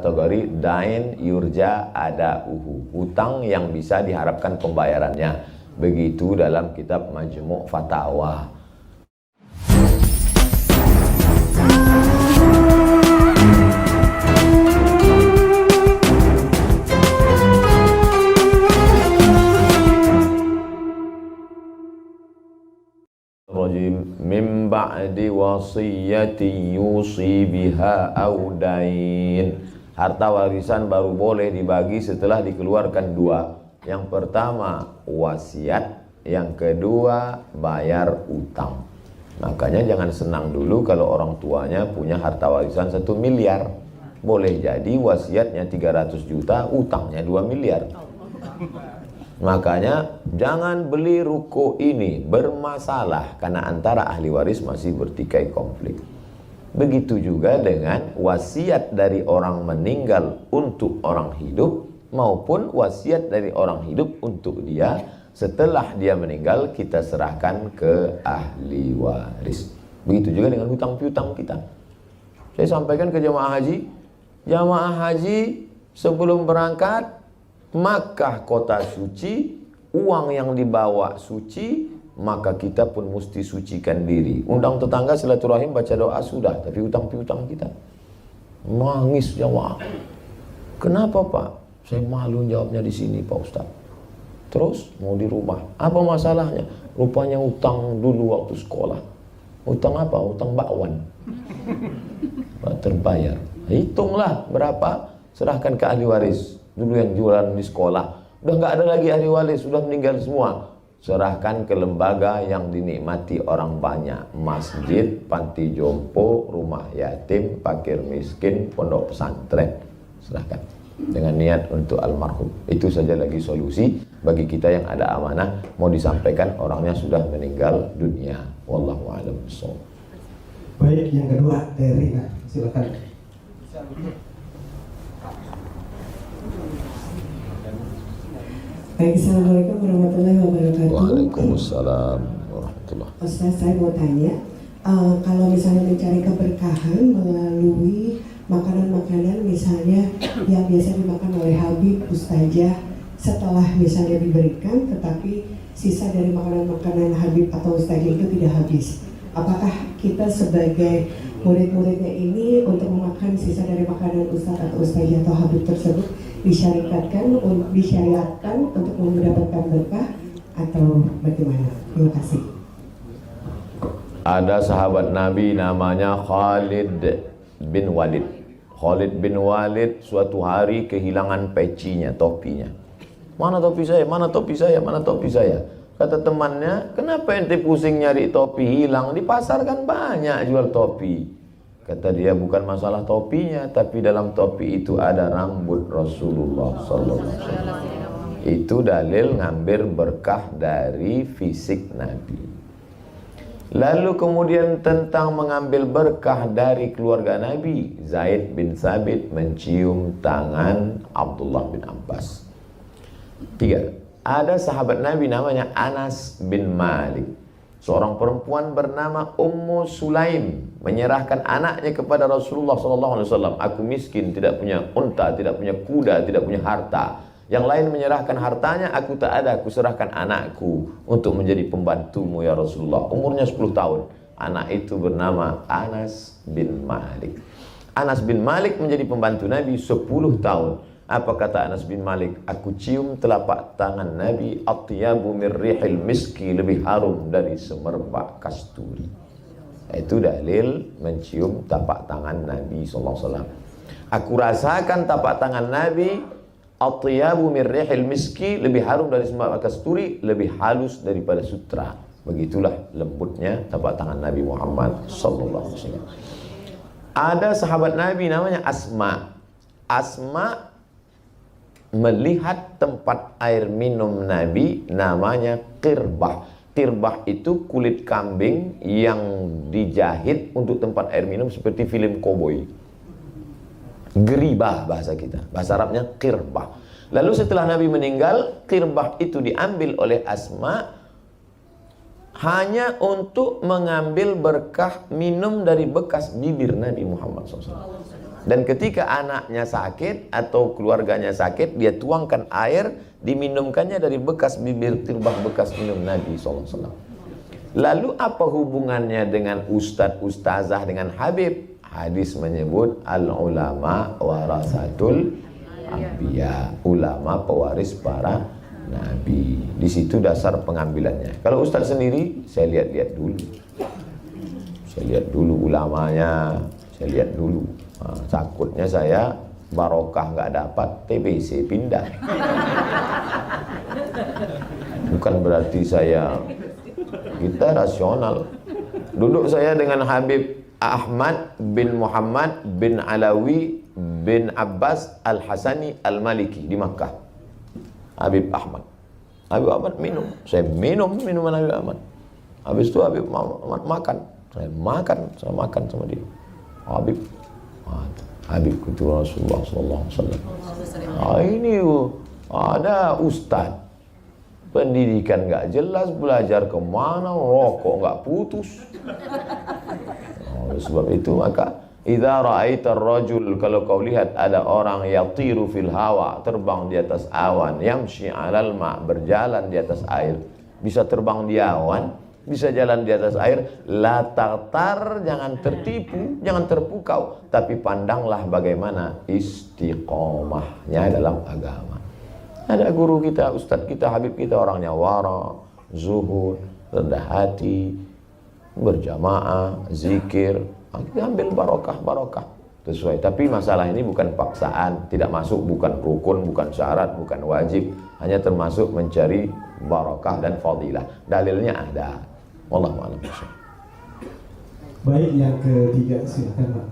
kategori dain yurja adauhu, hutang yang bisa diharapkan pembayarannya. Begitu dalam kitab Majmu' Fatawa. Min ba'di wasiyyati yusi biha aw dain. Harta warisan baru boleh dibagi setelah dikeluarkan dua. Yang pertama wasiat, yang kedua bayar utang. Makanya jangan senang dulu kalau orang tuanya punya harta warisan 1 miliar. Boleh jadi wasiatnya 300 juta, utangnya 2 miliar. Makanya jangan beli ruko ini, bermasalah karena antara ahli waris masih bertikai konflik. Begitu juga dengan wasiat dari orang meninggal untuk orang hidup maupun wasiat dari orang hidup untuk dia. Setelah dia meninggal kita serahkan ke ahli waris. Begitu juga dengan hutang piutang kita. Saya sampaikan ke jemaah haji sebelum berangkat Makkah kota suci, uang yang dibawa suci, maka kita pun mesti sucikan diri. Undang tetangga silaturahim baca doa sudah, tapi hutang piutang kita. Nangis jemaah. Kenapa Pak? Saya malu jawabnya di sini Pak Ustaz. Terus mau di rumah. Apa masalahnya? Rupanya utang dulu waktu sekolah. Utang apa? Utang bakwan. Terbayar. Hitunglah berapa, serahkan ke ahli waris. Dulu yang jualan di sekolah, udah nggak ada lagi ahli waris, sudah meninggal semua. Serahkan ke lembaga yang dinikmati orang banyak. Masjid, panti jompo, rumah yatim, fakir miskin, pondok pesantren. Serahkan dengan niat untuk almarhum. Itu saja lagi solusi bagi kita yang ada amanah mau disampaikan orangnya sudah meninggal dunia. Wallahu a'lam bishawab. Baik, yang kedua dari Rina, silakan. Baik, assalamualaikum warahmatullahi wabarakatuh. Waalaikumsalam warahmatullahi. Ustaz, saya mau tanya, kalau misalnya mencari keberkahan melalui makanan-makanan misalnya yang biasa dimakan oleh Habib, Ustazah, setelah misalnya diberikan, tetapi sisa dari makanan-makanan Habib atau Ustazah itu tidak habis, apakah kita sebagai murid-muridnya ini untuk memakan sisa dari makanan Ustaz atau Ustazah atau Habib tersebut disyariatkan untuk mendapatkan berkah atau bagaimana? Terima kasih. Ada sahabat Nabi namanya Khalid bin Walid. Khalid bin Walid suatu hari kehilangan pecinya, topinya. Mana topi saya? Mana topi saya? Mana topi saya? Kata temannya, kenapa ente pusing nyari topi hilang? Di pasar kan banyak jual topi. Kata dia, bukan masalah topinya, tapi dalam topi itu ada rambut Rasulullah SAW. Itu dalil ngambil berkah dari fisik Nabi. Lalu kemudian tentang mengambil berkah dari keluarga Nabi, Zaid bin Thabit mencium tangan Abdullah bin Abbas. 3. Ada sahabat Nabi namanya Anas bin Malik. Seorang perempuan bernama Ummu Sulaim menyerahkan anaknya kepada Rasulullah SAW. Aku miskin, tidak punya unta, tidak punya kuda, tidak punya harta. Yang lain menyerahkan hartanya, aku tak ada, aku serahkan anakku untuk menjadi pembantumu ya Rasulullah. Umurnya 10 tahun. Anak itu bernama Anas bin Malik. Anas bin Malik menjadi pembantu Nabi 10 tahun. Apa kata Anas bin Malik? Aku cium telapak tangan Nabi, atyabu min rihil miski, lebih harum dari semerbak kasturi. Itu dalil mencium tapak tangan Nabi SAW. Aku rasakan tapak tangan Nabi, atyabu min rihil miski, lebih harum dari semerbak kasturi, lebih halus daripada sutra. Begitulah lembutnya tapak tangan Nabi Muhammad SAW. Ada sahabat Nabi namanya Asma. Asma melihat tempat air minum Nabi namanya qirbah. Qirbah itu kulit kambing yang dijahit untuk tempat air minum seperti film koboi. Geribah bahasa kita, bahasa Arabnya qirbah. Lalu setelah Nabi meninggal, qirbah itu diambil oleh Asma hanya untuk mengambil berkah minum dari bekas bibir Nabi Muhammad SAW. Dan ketika anaknya sakit atau keluarganya sakit, dia tuangkan air, diminumkannya dari bekas bibir tirbah bekas minum Nabi SAW. Lalu apa hubungannya dengan ustadz ustazah dengan Habib? Hadis menyebut al-ulama warasatul anbiya, ulama pewaris para nabi. Di situ dasar pengambilannya. Kalau ustadz sendiri, saya lihat-lihat dulu. Saya lihat dulu ulamanya, saya lihat dulu. Nah, takutnya saya barokah nggak dapat, TBC pindah. Bukan berarti kita rasional. Duduk saya dengan Habib Ahmad bin Muhammad bin Alawi bin Abbas Al-Hasani Al-Maliki di Makkah. Habib Ahmad minum, saya minum minuman Habib Ahmad. Habis itu Habib Ahmad makan, saya makan sama dia. Habib itu Rasulullah SAW. Ini ada ustadz, pendidikan nggak jelas, belajar kemana, rokok nggak putus. Sebab itu maka idza ra'aitar rajul, kalau kau lihat ada orang yatiru fil hawa, terbang di atas awan, yamshi 'alal ma', berjalan di atas air, bisa terbang di awan, bisa jalan di atas air, la tartar, jangan tertipu, jangan terpukau, tapi pandanglah bagaimana istiqomahnya dalam agama. Ada guru kita, ustadz kita, habib kita, orangnya wara, zuhud, rendah hati, berjamaah, zikir, kita ambil barokah sesuai. Tapi masalah ini bukan paksaan, tidak masuk, bukan rukun, bukan syarat, bukan wajib, hanya termasuk mencari barokah dan fadilah. Dalilnya ada. Wallahu a'lam. Baik, yang ketiga silakan Pak.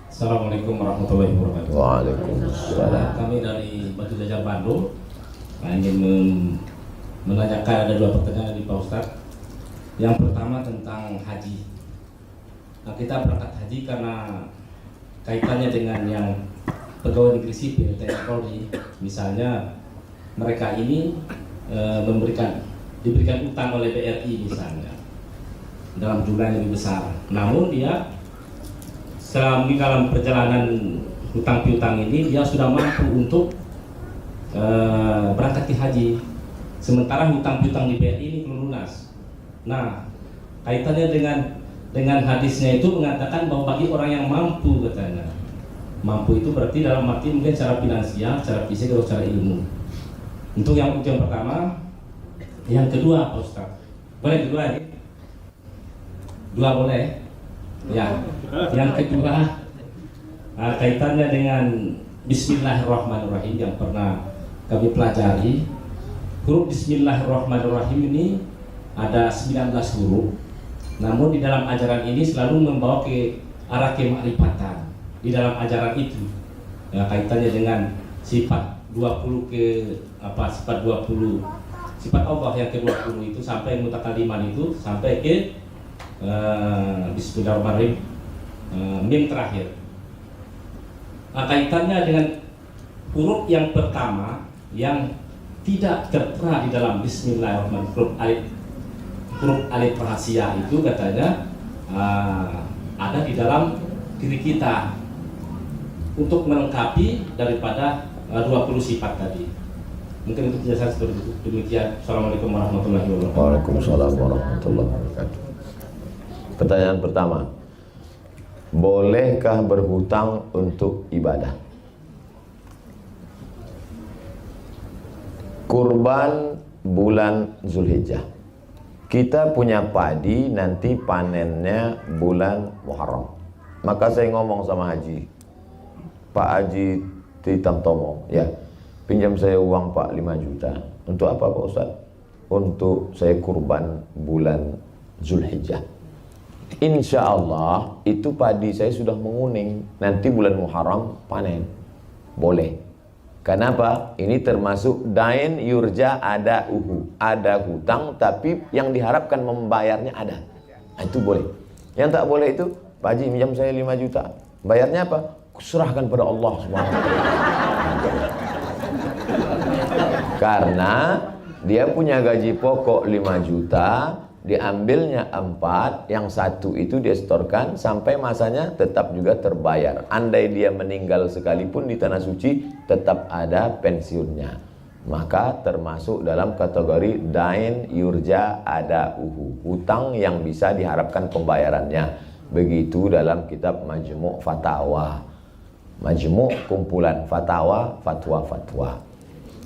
Assalamualaikum warahmatullahi wabarakatuh. Waalaikumsalam. Kami dari Batu Jajar Bandung ingin menanyakan, ada dua pertanyaan di Pak Ustadz. Yang pertama tentang haji. Nah, kita berangkat haji karena kaitannya dengan yang pegawai negeri sipil TNI Polri. Misalnya mereka ini diberikan utang oleh BRI misalnya dalam jumlah yang lebih besar. Namun dia dalam perjalanan hutang piutang ini dia sudah mampu untuk berangkat ke haji. Sementara hutang piutang di BRI ini belum lunas. Nah, kaitannya dengan hadisnya itu mengatakan bahwa bagi orang yang mampu, katanya. Mampu itu berarti dalam arti mungkin secara finansial, secara fisik atau secara ilmu. Untuk yang pertama. Yang kedua, Pak Ustaz, boleh kedua ini? Dua boleh? Ya. Yang kedua, kaitannya dengan Bismillahirrahmanirrahim yang pernah kami pelajari. Huruf Bismillahirrahmanirrahim ini ada 19 huruf. Namun di dalam ajaran ini selalu membawa ke arah kemakrifatan. Di dalam ajaran itu, ya, kaitannya dengan sifat 20 sifat 20. Sifat Allah yang ke-20 itu sampai mutakaliman itu sampai ke Bismillahirrahmanirrahim, mim terakhir. Nah, kaitannya dengan huruf yang pertama yang tidak tertera di dalam Bismillahirrahmanirrahim, huruf alif rahasia itu katanya ada di dalam diri kita untuk melengkapi daripada 20 sifat tadi. Mungkin untuk penjelasan seperti itu. Demikian. Assalamualaikum warahmatullahi wabarakatuh. Waalaikumsalam warahmatullahi wabarakatuh. Pertanyaan pertama, bolehkah berhutang untuk ibadah? Kurban bulan Zulhijjah. Kita punya padi, nanti panennya bulan Muharram. Maka saya ngomong sama Haji, Pak Haji Titamtomo, ya, pinjam saya uang Pak 5 juta. Untuk apa Pak Ustaz? Untuk saya kurban bulan Zulhijjah. Insya Allah itu padi saya sudah menguning. Nanti bulan Muharram panen. Boleh. Kenapa? Ini termasuk dain yurja ada ada hutang tapi yang diharapkan membayarnya ada. Nah, itu boleh. Yang tak boleh itu, Pak Haji pinjam saya 5 juta. Bayarnya apa? Serahkan pada Allah SWT. Karena dia punya gaji pokok 5 juta, diambilnya 4, yang 1 itu dia setorkan sampai masanya tetap juga terbayar. Andai dia meninggal sekalipun di tanah suci, tetap ada pensiunnya. Maka termasuk dalam kategori dain yurja ada hutang yang bisa diharapkan pembayarannya. Begitu dalam kitab Majmu' Fatawa. Majmu' kumpulan fatwa.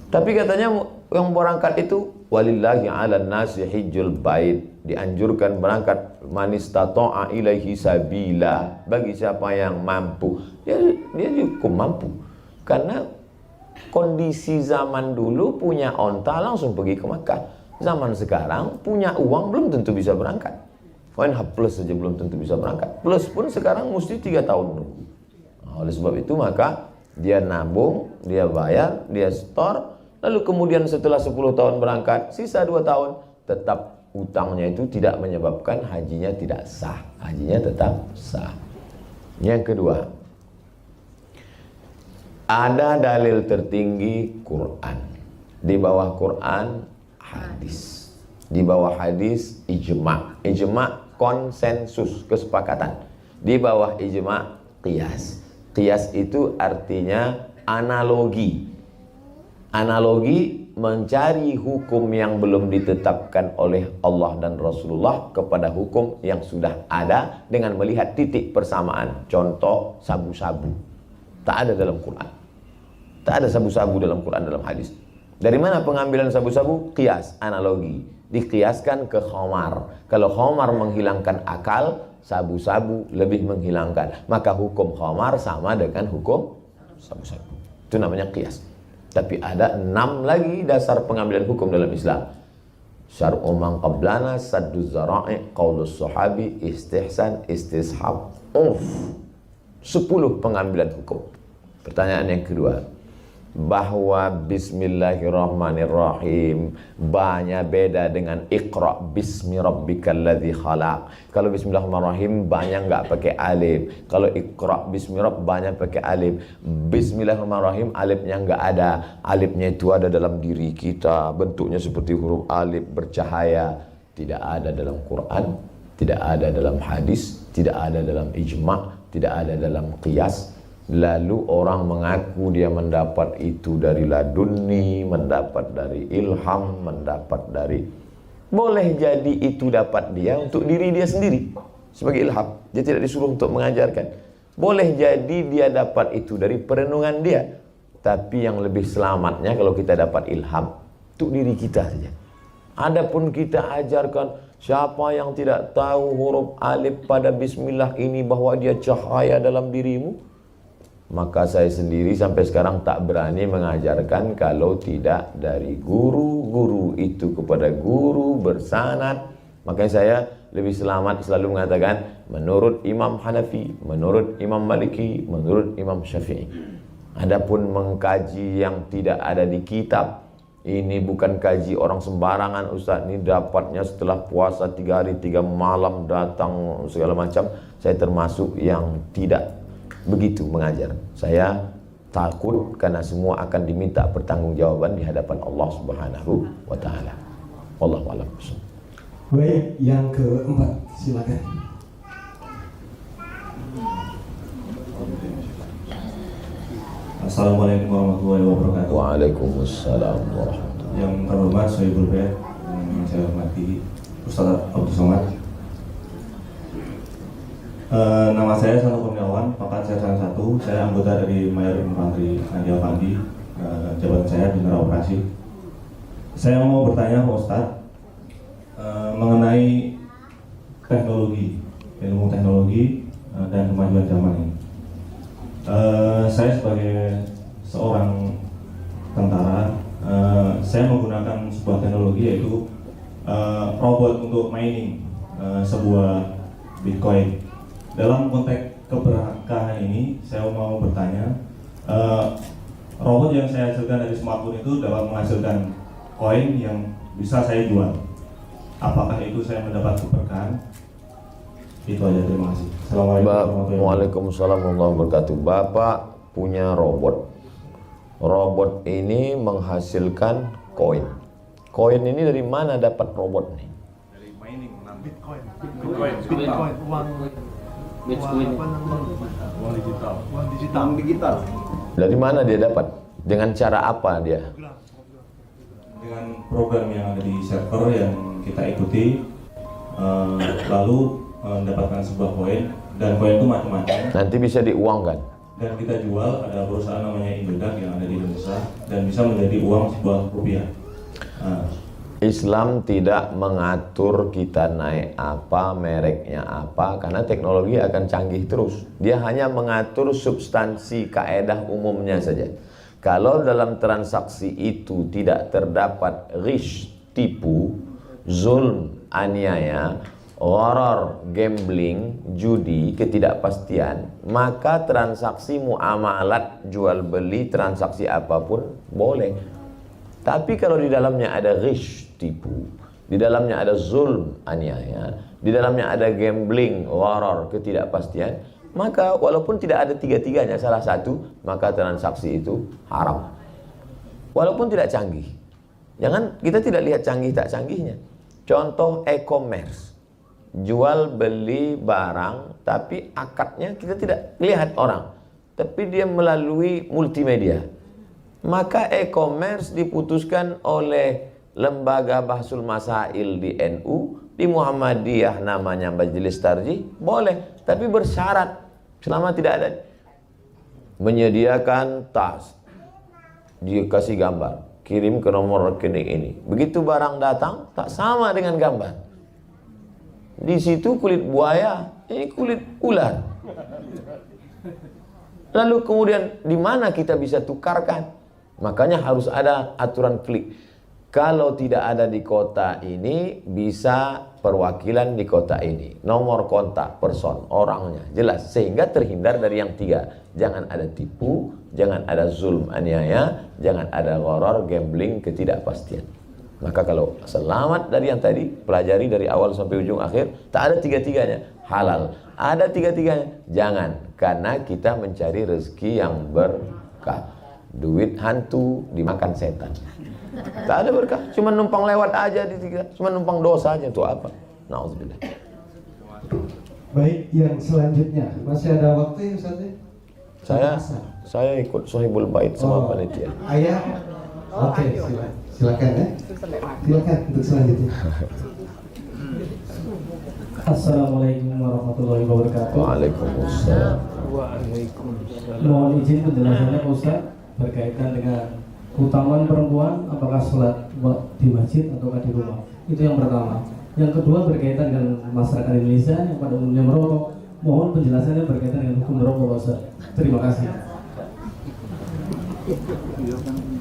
Tapi katanya yang berangkat itu walillahi 'alan nasi hijjul bait, dianjurkan berangkat man istata'a ilaihi sabila, bagi siapa yang mampu. Dia cukup mampu. Karena kondisi zaman dulu punya onta langsung pergi ke Makkah. Zaman sekarang punya uang belum tentu bisa berangkat. H plus saja belum tentu bisa berangkat. Plus pun sekarang mesti 3 tahun nunggu. Nah, oleh sebab itu maka dia nabung, dia bayar, dia store. Lalu kemudian setelah 10 tahun berangkat, sisa 2 tahun, tetap utangnya itu tidak menyebabkan hajinya tidak sah. Hajinya tetap sah. Yang kedua, ada dalil tertinggi Quran. Di bawah Quran, hadis. Di bawah hadis, ijma'. Ijma' konsensus, kesepakatan. Di bawah ijma', qiyas. Qiyas itu artinya analogi. Analogi mencari hukum yang belum ditetapkan oleh Allah dan Rasulullah kepada hukum yang sudah ada dengan melihat titik persamaan. Contoh sabu-sabu, tak ada dalam Quran. Tak ada sabu-sabu dalam Quran, dalam hadis. Dari mana pengambilan sabu-sabu? Qiyas, analogi. Dikiaskan ke khamar. Kalau khamar menghilangkan akal, sabu-sabu lebih menghilangkan. Maka hukum khamar sama dengan hukum sabu-sabu. Itu namanya qiyas. Tapi ada 6 lagi dasar pengambilan hukum dalam Islam. Syar'u man qablana, saddu zara'i, qaulus sahabi, istihsan, istishab, 10 pengambilan hukum. Pertanyaan yang kedua, bahwa bismillahirrahmanirrahim banyak beda dengan iqra bismi rabbikal ladzi khalaq. Kalau bismillahirrahmanirrahim banyak enggak pakai alif. Kalau iqra bismi rabb banyak pakai alif. Bismillahirrahmanirrahim alifnya enggak ada. Alifnya itu ada dalam diri kita, bentuknya seperti huruf alif bercahaya. Tidak ada dalam Quran, tidak ada dalam hadis, tidak ada dalam ijma', tidak ada dalam qiyas. Lalu orang mengaku dia mendapat itu dari ladunni, mendapat dari ilham, mendapat dari... Boleh jadi itu dapat dia untuk diri dia sendiri sebagai ilham. Dia tidak disuruh untuk mengajarkan. Boleh jadi dia dapat itu dari perenungan dia. Tapi yang lebih selamatnya kalau kita dapat ilham untuk diri kita saja. Adapun kita ajarkan siapa yang tidak tahu huruf alif pada bismillah ini bahwa dia cahaya dalam dirimu, maka saya sendiri sampai sekarang tak berani mengajarkan kalau tidak dari guru-guru itu kepada guru bersanad. Makanya saya lebih selamat selalu mengatakan menurut Imam Hanafi, menurut Imam Maliki, menurut Imam Syafi'i. Adapun mengkaji yang tidak ada di kitab, ini bukan kaji orang sembarangan Ustaz, ini dapatnya setelah puasa 3 hari 3 malam datang segala macam. Saya termasuk yang tidak begitu mengajar. Saya takut karena semua akan diminta pertanggungjawaban di hadapan Allah Subhanahu wa taala. Wallahu a'lam. Baik, yang keempat, silakan. Assalamualaikum warahmatullahi wabarakatuh. Waalaikumsalam warahmatullahi. Yang terhormat Sohibul Bait, yang saya hormati Ustaz Abdul Somad. Nama saya Santo Kurniawan, pangkat saya 1. Saya anggota dari Mayor Infanteri Andi Avandi. Jabatan saya Bintara Operasi. Saya mau bertanya Pak Ustaz mengenai teknologi, ilmu teknologi dan kemajuan zaman ini. Saya sebagai seorang tentara, saya menggunakan sebuah teknologi yaitu robot untuk mining sebuah Bitcoin. Dalam konteks keberkahan ini, saya mau bertanya, robot yang saya hasilkan dari smartphone itu dapat menghasilkan koin yang bisa saya jual. Apakah itu saya mendapat keberkahan? Itu aja, terima kasih. Assalamualaikum. Waalaikumsalam warahmatullahi wabarakatuh. Bapak punya robot. Robot ini menghasilkan koin. Koin ini dari mana dapat robot nih? Dari mining. Bitcoin, uang digital. Dari mana dia dapat? Dengan cara apa dia? Dengan program yang ada di server yang kita ikuti, lalu mendapatkan sebuah koin, dan koin itu macam-macam. Nanti bisa diuangkan. Dan kita jual, ada perusahaan namanya Indodax yang ada di Indonesia, dan bisa menjadi uang sebuah rupiah. Islam tidak mengatur kita naik apa, mereknya apa, karena teknologi akan canggih terus. Dia hanya mengatur substansi kaedah umumnya saja. Kalau dalam transaksi itu tidak terdapat ghish, tipu, zulm, aniaya, gharar, gambling, judi, ketidakpastian, maka transaksi muamalat, jual beli, transaksi apapun boleh. Tapi kalau di dalamnya ada ghish, tipu, di dalamnya ada zulm, aniaya, di dalamnya ada gambling, gharar, ketidakpastian, maka walaupun tidak ada tiga-tiganya, salah satu, maka transaksi itu haram. Walaupun tidak canggih. Kita tidak lihat canggih tak canggihnya. Contoh e-commerce, jual beli barang, tapi akadnya kita tidak lihat orang, tapi dia melalui multimedia. Maka e-commerce diputuskan oleh Lembaga Bahsul Masail di NU, di Muhammadiyah namanya Majelis Tarjih, boleh, tapi bersyarat selama tidak ada menyediakan tas, dia kasih gambar, kirim ke nomor rekening ini. Begitu barang datang tak sama dengan gambar. Di situ kulit buaya, ini kulit ular. Lalu kemudian di mana kita bisa tukarkan? Makanya harus ada aturan klik. Kalau tidak ada di kota ini, bisa perwakilan di kota ini. Nomor kontak person, orangnya jelas, sehingga terhindar dari yang tiga. Jangan ada tipu, jangan ada zulm, aniaya, jangan ada gharar, gambling, ketidakpastian. Maka kalau selamat dari yang tadi, pelajari dari awal sampai ujung akhir, tak ada tiga-tiganya, halal. Ada tiga-tiganya, jangan. Karena kita mencari rezeki yang berkah. Duit hantu dimakan setan. Tak ada berkah, cuma numpang lewat aja di tiga, cuma numpang dosa aja, itu apa? Nauzubillah. Baik, yang selanjutnya masih ada waktu ya Ustaz? Saya ikut Sohibul Bait sama panitia. Ayah, oke, silakan ya. Silakan untuk selanjutnya. Assalamualaikum warahmatullahi wabarakatuh. Waalaikumsalam. Mohon izin penjelasannya Pak Ustaz berkaitan dengan keutamaan perempuan, apakah sholat di masjid ataukah di rumah. Itu yang pertama. Yang kedua berkaitan dengan masyarakat Indonesia yang pada umumnya merokok. Mohon penjelasannya berkaitan dengan hukum merokok Pak Ustaz. Terima kasih.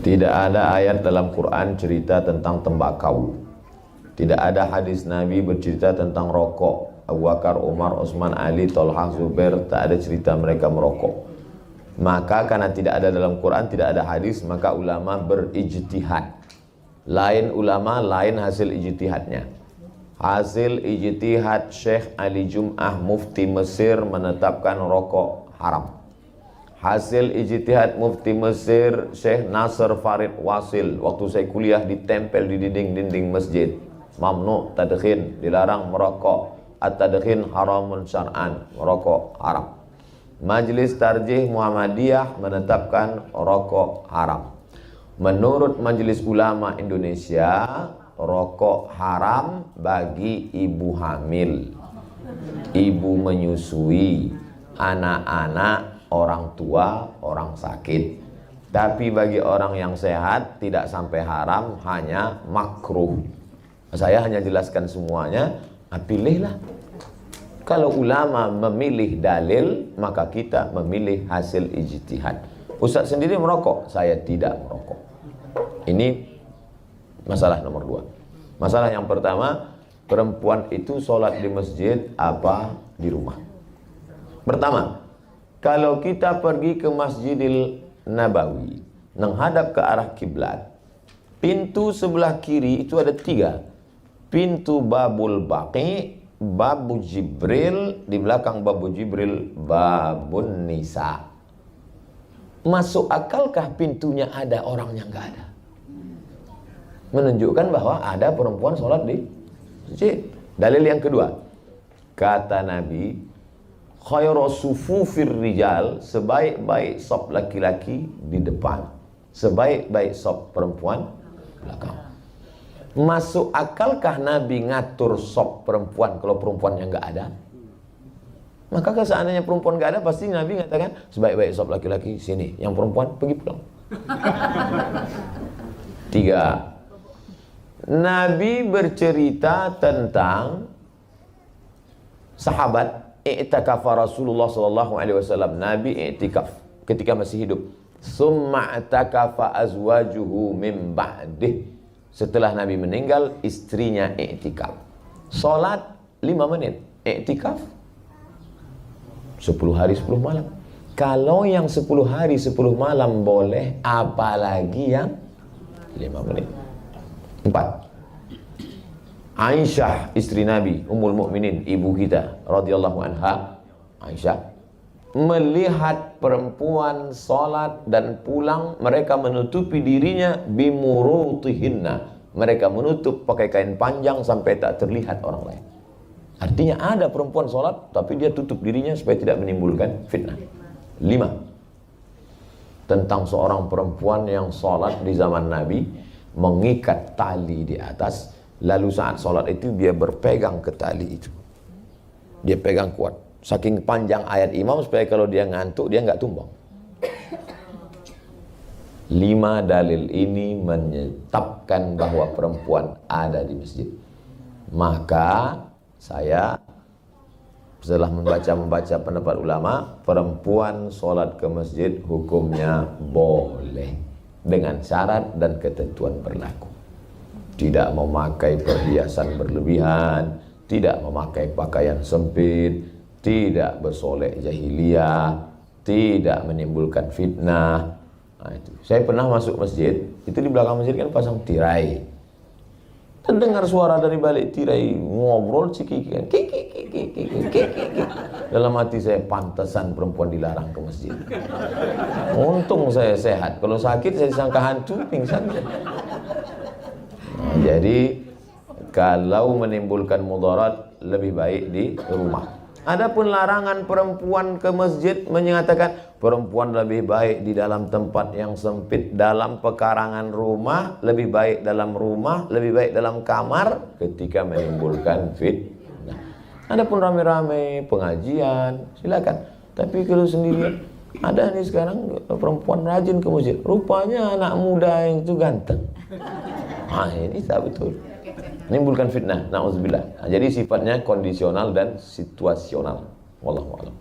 Tidak ada ayat dalam Quran cerita tentang tembakau. Tidak ada hadis Nabi bercerita tentang rokok. Abu Bakar, Umar, Utsman, Ali, Thalhah, Zubair, tak ada cerita mereka merokok. Maka karena tidak ada dalam Quran, tidak ada hadis, maka ulama berijtihad. Lain ulama, lain hasil ijtihadnya. Hasil ijtihad Syekh Ali Jum'ah Mufti Mesir menetapkan rokok haram. Hasil ijtihad Mufti Mesir Syekh Nasr Farid Wasil, waktu saya kuliah, ditempel di dinding-dinding masjid. Mamnu tadkhin, dilarang merokok. At-tadkhin haramun syar'an, merokok haram. Majelis Tarjih Muhammadiyah menetapkan rokok haram. Menurut Majelis Ulama Indonesia, rokok haram bagi ibu hamil, ibu menyusui, anak-anak, orang tua, orang sakit. Tapi bagi orang yang sehat tidak sampai haram, hanya makruh. Saya hanya jelaskan semuanya, pilihlah. Kalau ulama memilih dalil, maka kita memilih hasil ijtihad. Ustaz sendiri merokok, saya tidak merokok. Ini masalah nomor 2. Masalah yang pertama, perempuan itu sholat di masjid apa di rumah? Pertama, kalau kita pergi ke Masjidil Nabawi, menghadap ke arah kiblat, pintu sebelah kiri itu ada 3. Pintu Babul Baqi, Babu Jibril, di belakang Babu Jibril Babun Nisa. Masuk akalkah pintunya ada, orangnya nggak ada? Menunjukkan bahwa ada perempuan sholat di masjid. Dalil yang kedua, kata Nabi, khairu sufufir rijal, sebaik-baik sop laki-laki di depan, sebaik-baik sop perempuan belakang. Masuk akalkah Nabi ngatur sop perempuan kalau perempuannya nggak ada? Maka kalau seandainya perempuan nggak ada, pasti Nabi mengatakan sebaik-baik sop laki-laki sini, yang perempuan pergi pulang. 3. Nabi bercerita tentang sahabat i'tikafa Rasulullah sallallahu alaihi wasallam. Nabi i'tikaf ketika masih hidup. Summa i'takafa azwajuhu min ba'dih. Setelah Nabi meninggal, istrinya i'tikaf. Salat 5 menit, i'tikaf 10 hari 10 malam. Kalau yang 10 hari 10 malam boleh, apalagi yang 5 menit. 4. Aisyah istri Nabi, Ummul Mukminin, ibu kita radhiyallahu anha, Aisyah melihat perempuan salat dan pulang, mereka menutupi dirinya bimurutihinna. Mereka menutup pakai kain panjang sampai tak terlihat orang lain. Artinya ada perempuan salat tapi dia tutup dirinya supaya tidak menimbulkan fitnah. 5. Tentang seorang perempuan yang salat di zaman Nabi, mengikat tali di atas, lalu saat salat itu dia berpegang ke tali itu. Dia pegang kuat. Saking panjang ayat imam supaya kalau dia ngantuk dia nggak tumbang. 5 dalil ini menetapkan bahwa perempuan ada di masjid. Maka saya setelah membaca pendapat ulama, perempuan sholat ke masjid hukumnya boleh dengan syarat dan ketentuan berlaku. Tidak memakai perhiasan berlebihan, tidak memakai pakaian sempit, tidak bersolek jahiliyah, tidak menimbulkan fitnah. Nah, itu. Saya pernah masuk masjid, itu di belakang masjid kan pasang tirai. Dan dengar suara dari balik tirai ngobrol cikikikan. Dalam hati saya, pantesan perempuan dilarang ke masjid. Untung saya sehat. Kalau sakit saya disangka hantu, pingsan. Nah, jadi kalau menimbulkan mudarat lebih baik di rumah. Adapun larangan perempuan ke masjid menyatakan perempuan lebih baik di dalam tempat yang sempit, dalam pekarangan rumah, lebih baik dalam rumah, lebih baik dalam kamar ketika menimbulkan fitnah. Adapun rame-rame pengajian, silakan. Tapi kalau sendirian, ada nih sekarang perempuan rajin ke masjid, rupanya anak muda yang itu ganteng. Ah, ini tak betul. Menimbulkan fitnah, na'udzubillah. Nah, jadi sifatnya kondisional dan situasional. Wallahu a'lam.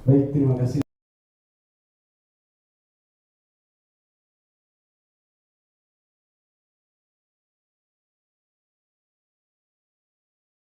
Baik, terima kasih.